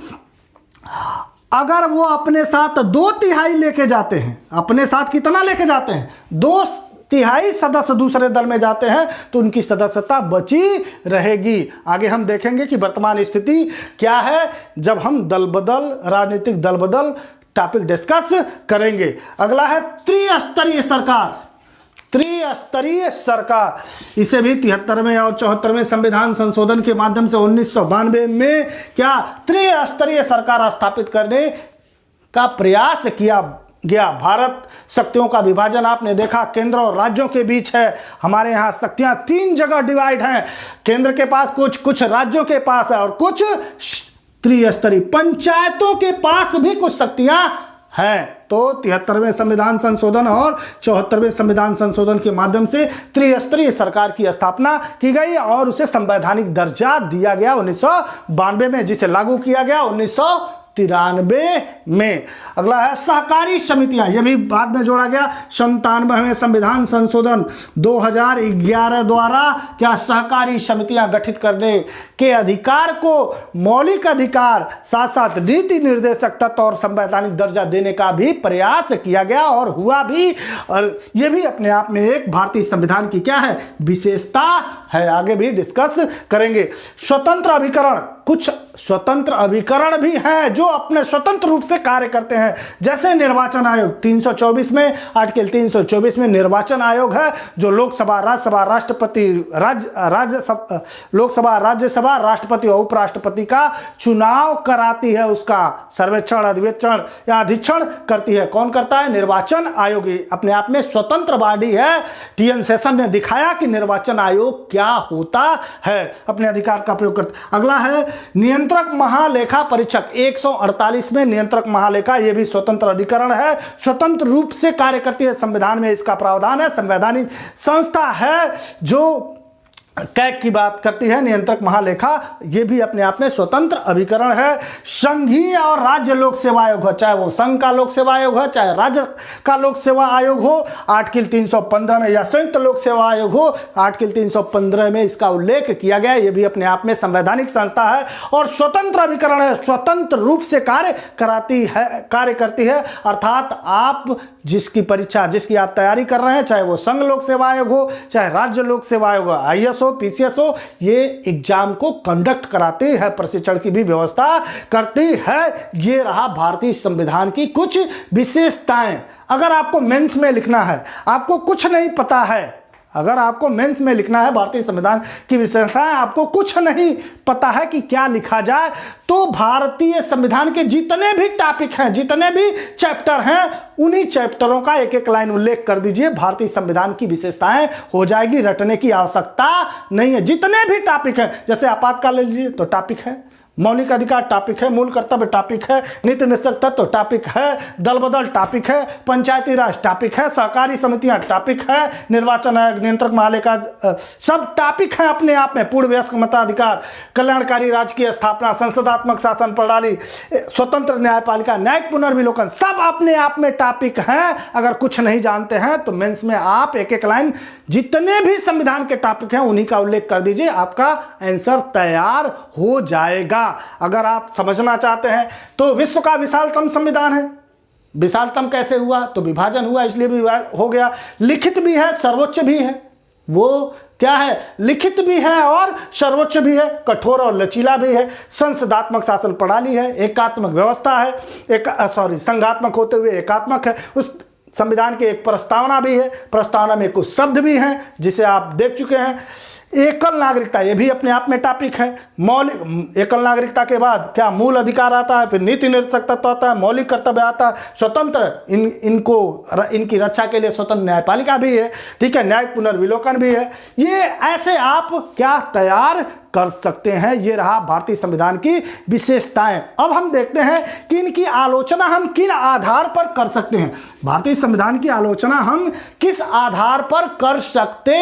अगर वो अपने साथ 2/3 लेके जाते हैं, अपने साथ कितना लेके जाते हैं? 2/3 सदस्य दूसरे दल में जाते हैं तो उनकी सदस्यता बची रहेगी। आगे हम देखेंगे कि वर्तमान स्थिति क्या है जब हम दल बदल, राजनीतिक दल बदल टॉपिक डिस्कस करेंगे। अगला है त्रिस्तरीय सरकार। त्रिस्तरीय सरकार, इसे भी 73वें और 74वें संविधान संशोधन के माध्यम से 1992 में क्या त्रिस्तरीय सरकार स्थापित करने का प्रयास किया गया। भारत शक्तियों का विभाजन आपने देखा केंद्र और राज्यों के बीच है। हमारे यहाँ शक्तियां 3 जगह डिवाइड हैं। केंद्र के पास कुछ राज्यों के पास है और कुछ त्रिस्तरीय पंचायतों के पास भी कुछ शक्तियां हैं। तो 73वें संविधान संशोधन और 74वें संविधान संशोधन के माध्यम से त्रिस्तरीय सरकार की स्थापना की गई और उसे संवैधानिक दर्जा दिया गया 1992 में, जिसे लागू किया गया 1993 में। अगला है सहकारी समितियां, यह भी बाद में जोड़ा गया। 97वें संविधान संशोधन 2011 द्वारा क्या सहकारी समितियां गठित करने के अधिकार को मौलिक अधिकार, साथ साथ नीति निर्देशक तत्व और संवैधानिक दर्जा देने का भी प्रयास किया गया और हुआ भी। और यह भी अपने आप में एक भारतीय संविधान की क्या है? विशेषता है। आगे भी डिस्कस करेंगे। स्वतंत्र अभिकरण, कुछ स्वतंत्र अभिकरण भी हैं जो अपने स्वतंत्र रूप से कार्य करते हैं, जैसे निर्वाचन आयोग। 324 में, आर्टिकल 324 में निर्वाचन आयोग है जो लोकसभा, राज्यसभा, लोकसभा, राज्यसभा, राष्ट्रपति और उपराष्ट्रपति का चुनाव कराती है। उसका सर्वेक्षण, अधिवेशन या अधीक्षण करती है। कौन करता है? निर्वाचन आयोग। अपने आप में स्वतंत्र बॉडी है। TN सेशन ने दिखाया कि निर्वाचन आयोग क्या होता है, अपने अधिकार का प्रयोग करता। अगला है नियंत्रक महालेखा परीक्षक। 148 में नियंत्रक महालेखा, यह भी स्वतंत्र अधिकरण है, स्वतंत्र रूप से कार्य करती है। संविधान में इसका प्रावधान है। संवैधानिक संस्था है जो कैग की बात करती है। नियंत्रक महालेखा ये भी अपने आप में स्वतंत्र अभिकरण है। संघीय और राज्य लोक सेवा आयोग हो, चाहे वो संघ का लोक सेवा आयोग हो चाहे राज्य का लोक सेवा आयोग हो, आर्टिकल 315 में, या संयुक्त लोक सेवा आयोग हो, आर्टिकल 315 में इसका उल्लेख किया गया। ये भी अपने आप में संवैधानिक संस्था है और स्वतंत्र अभिकरण है, स्वतंत्र रूप से कार्य करती है। अर्थात आप जिसकी परीक्षा, जिसकी आप तैयारी कर रहे हैं, चाहे वो संघ लोक सेवा आयोग हो चाहे राज्य लोक सेवा आयोग हो, IAS हो, PCS हो, ये एग्जाम को कंडक्ट कराती है, प्रशिक्षण की भी व्यवस्था करती है। ये रहा भारतीय संविधान की कुछ विशेषताएं। अगर आपको मेंस में लिखना है, आपको कुछ नहीं पता है, अगर आपको मेंस में लिखना है भारतीय संविधान की विशेषताएं, आपको कुछ नहीं पता है कि क्या लिखा जाए, तो भारतीय संविधान के जितने भी टॉपिक हैं, जितने भी चैप्टर हैं, उन्हीं चैप्टरों का एक एक लाइन उल्लेख कर दीजिए। भारतीय संविधान की विशेषताएं हो जाएगी, रटने की आवश्यकता नहीं है। जितने भी टॉपिक हैं, जैसे आपातकाल ले लीजिए तो टॉपिक है, मौलिक अधिकार टॉपिक है, मूल कर्तव्य टॉपिक है, नीति निश्चय तत्व टॉपिक है, दल बदल टॉपिक है, पंचायती राज टॉपिक है, सहकारी समितियां टॉपिक है, निर्वाचन आयोग, नियंत्रक महालय का सब टॉपिक है अपने आप में। पूर्ण वयस्क मताधिकार, कल्याणकारी राज्य की स्थापना, संसदात्मक शासन प्रणाली, स्वतंत्र न्यायपालिका, न्यायिक पुनर्विलोकन, सब अपने आप में टॉपिक हैं। अगर कुछ नहीं जानते हैं तो मेंस में आप एक एक लाइन जितने भी संविधान के टॉपिक हैं उन्हीं का उल्लेख कर दीजिए, आपका आंसर तैयार हो जाएगा। अगर आप समझना चाहते हैं तो विश्व का विशालतम संविधान है। विशालतम कैसे हुआ? तो विभाजन हुआ, इसलिए भी हो गया। लिखित भी है, सर्वोच्च भी है। वो क्या है? लिखित भी है और सर्वोच्च भी है, कठोर और लचीला भी है, संसदात्मक शासन प्रणाली है, एकात्मक व्यवस्था है, संघात्मक होते हुए एकात्मक है। उस संविधान की एक प्रस्तावना भी है, प्रस्तावना में कुछ शब्द भी हैं जिसे आप देख चुके हैं। एकल नागरिकता, ये भी अपने आप में टॉपिक है। मौलिक, एकल नागरिकता के बाद क्या मूल अधिकार आता है, फिर नीति निश्चय तत्व आता है, मौलिक कर्तव्य आता है, स्वतंत्र इनकी रक्षा के लिए स्वतंत्र न्यायपालिका भी है, ठीक है, न्यायिक पुनर्विलोकन भी है। ये ऐसे आप क्या तैयार कर सकते हैं। ये रहा भारतीय संविधान की विशेषताएं। अब हम देखते हैं कि इनकी आलोचना हम किन आधार पर कर सकते हैं। भारतीय संविधान की आलोचना हम किस आधार पर कर सकते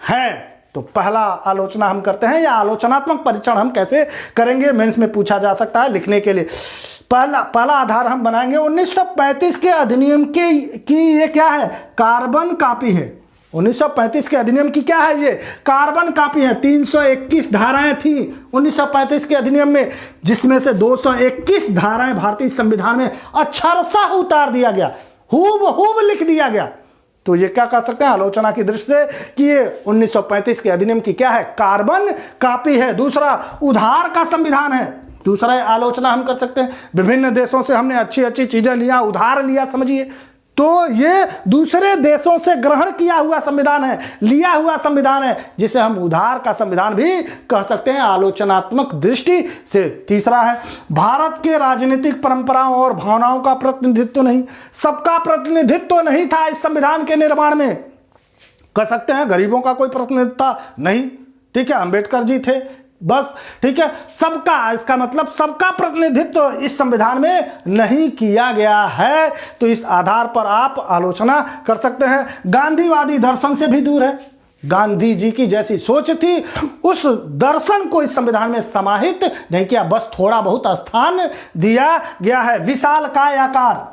हैं? तो पहला आलोचना हम करते हैं, या आलोचनात्मक परीक्षण हम कैसे करेंगे, मेंस में पूछा जा सकता है लिखने के लिए। पहला आधार हम बनाएंगे 1935 के अधिनियम की ये क्या है? कार्बन कॉपी है। 1935 के अधिनियम की क्या है? ये कार्बन कॉपी है। 321 धाराएं थी 1935 के अधिनियम में, जिसमें से 221 धाराएं भारतीय संविधान में अक्षरशः उतार दिया गया, हूबहू लिख दिया गया। तो ये क्या कर सकते हैं आलोचना की दृष्टि से कि ये 1935 के अधिनियम की क्या है? कार्बन कॉपी है। दूसरा, उधार का संविधान है। दूसरा आलोचना हम कर सकते हैं, विभिन्न देशों से हमने अच्छी अच्छी चीजें लिया, उधार लिया, समझिए, तो ये दूसरे देशों से ग्रहण किया हुआ संविधान है, लिया हुआ संविधान है, जिसे हम उधार का संविधान भी कह सकते हैं आलोचनात्मक दृष्टि से। तीसरा है, भारत के राजनीतिक परंपराओं और भावनाओं का प्रतिनिधित्व नहीं, सबका प्रतिनिधित्व नहीं था इस संविधान के निर्माण में। कह सकते हैं गरीबों का कोई प्रतिनिधित्व नहीं, ठीक है, अंबेडकर जी थे बस, ठीक है, सबका, इसका मतलब सबका प्रतिनिधित्व इस संविधान में नहीं किया गया है। तो इस आधार पर आप आलोचना कर सकते हैं। गांधीवादी दर्शन से भी दूर है। गांधी जी की जैसी सोच थी उस दर्शन को इस संविधान में समाहित नहीं किया, बस थोड़ा बहुत स्थान दिया गया है। विशाल काय आकार,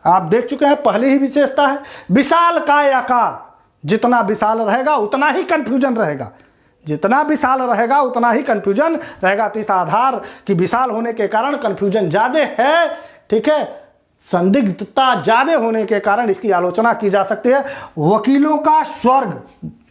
आप देख चुके हैं, पहली ही विशेषता है विशाल काय आकार। जितना विशाल रहेगा उतना ही कंफ्यूजन रहेगा, जितना विशाल रहेगा उतना ही कंफ्यूजन रहेगा। तो इस आधार की विशाल होने के कारण कंफ्यूजन ज्यादा है, ठीक है, संदिग्धता ज्यादा होने के कारण इसकी आलोचना की जा सकती है। वकीलों का स्वर्ग,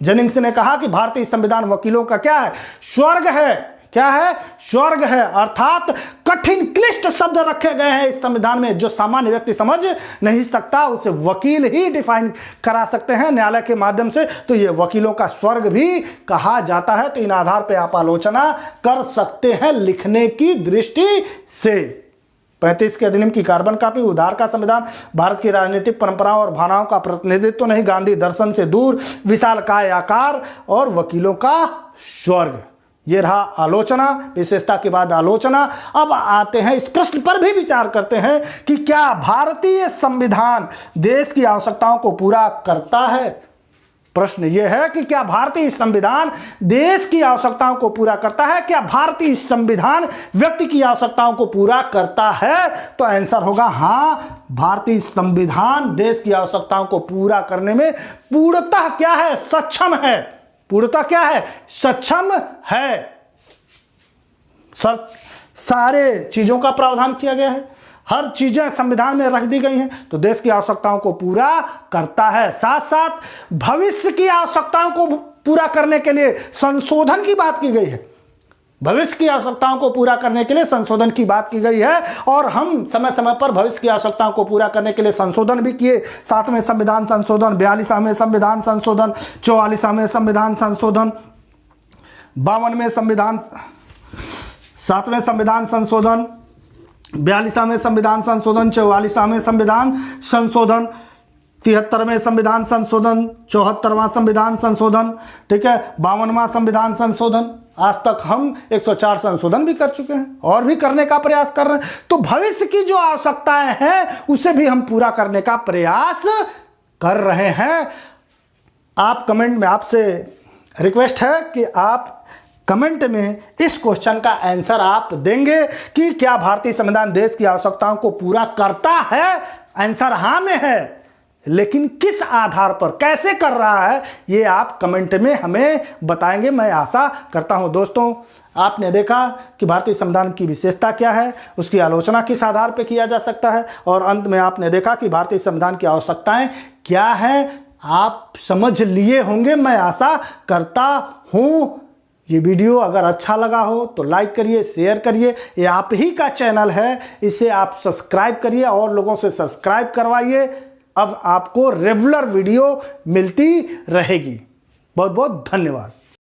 जेनिंग्स ने कहा कि भारतीय संविधान वकीलों का क्या है? स्वर्ग है। क्या है? स्वर्ग है। अर्थात कठिन क्लिष्ट शब्द रखे गए हैं इस संविधान में, जो सामान्य व्यक्ति समझ नहीं सकता, उसे वकील ही डिफाइन करा सकते हैं न्यायालय के माध्यम से। तो ये वकीलों का स्वर्ग भी कहा जाता है। तो इन आधार पर आप आलोचना कर सकते हैं लिखने की दृष्टि से। 35 के अधिनियम की कार्बन कॉपी, उधार का संविधान, भारत की राजनीतिक परंपराओं और भावनाओं का प्रतिनिधित्व नहीं, गांधी दर्शन से दूर, विशाल काय आकार और वकीलों का स्वर्ग। ये रहा आलोचना, विशेषता के बाद आलोचना। अब आते हैं इस प्रश्न पर भी विचार करते हैं कि क्या भारतीय संविधान देश की आवश्यकताओं को पूरा करता है। प्रश्न यह है कि क्या भारतीय संविधान देश की आवश्यकताओं को पूरा करता है? क्या भारतीय संविधान व्यक्ति की आवश्यकताओं को पूरा करता है? तो आंसर होगा हां, भारतीय संविधान देश की आवश्यकताओं को पूरा करने में पूर्णतः क्या है? सक्षम है। पूर्णतः क्या है? सक्षम है। सारे चीजों का प्रावधान किया गया है, हर चीजें संविधान में रख दी गई हैं, तो देश की आवश्यकताओं को पूरा करता है। साथ साथ भविष्य की आवश्यकताओं को पूरा करने के लिए संशोधन की बात की गई है। भविष्य की आवश्यकताओं को पूरा करने के लिए संशोधन की बात की गई है और हम समय समय पर भविष्य की आवश्यकताओं को पूरा करने के लिए संशोधन भी किए। 7वें संविधान संशोधन, 42वें संविधान संशोधन, 44वें संविधान संशोधन, 52वें संविधान, 7वें संविधान संशोधन, 42वें संविधान संशोधन, 44वें संविधान संशोधन, 73वें संविधान संशोधन, 74वां संविधान संशोधन, ठीक है, 52वां संविधान संशोधन। आज तक हम 104 संशोधन भी कर चुके हैं और भी करने का प्रयास कर रहे हैं। तो भविष्य की जो आवश्यकताएं हैं उसे भी हम पूरा करने का प्रयास कर रहे हैं। आप कमेंट में, आपसे रिक्वेस्ट है कि आप कमेंट में इस क्वेश्चन का आंसर आप देंगे कि क्या भारतीय संविधान देश की आवश्यकताओं को पूरा करता है। आंसर हाँ में है, लेकिन किस आधार पर, कैसे कर रहा है, ये आप कमेंट में हमें बताएंगे। मैं आशा करता हूं दोस्तों आपने देखा कि भारतीय संविधान की विशेषता क्या है, उसकी आलोचना किस आधार पर किया जा सकता है, और अंत में आपने देखा कि भारतीय संविधान की आवश्यकताएं क्या हैं। आप समझ लिए होंगे, मैं आशा करता हूं। ये वीडियो अगर अच्छा लगा हो तो लाइक करिए, शेयर करिए। ये आप ही का चैनल है, इसे आप सब्सक्राइब करिए और लोगों से सब्सक्राइब करवाइए। अब आपको रेगुलर वीडियो मिलती रहेगी। बहुत बहुत धन्यवाद।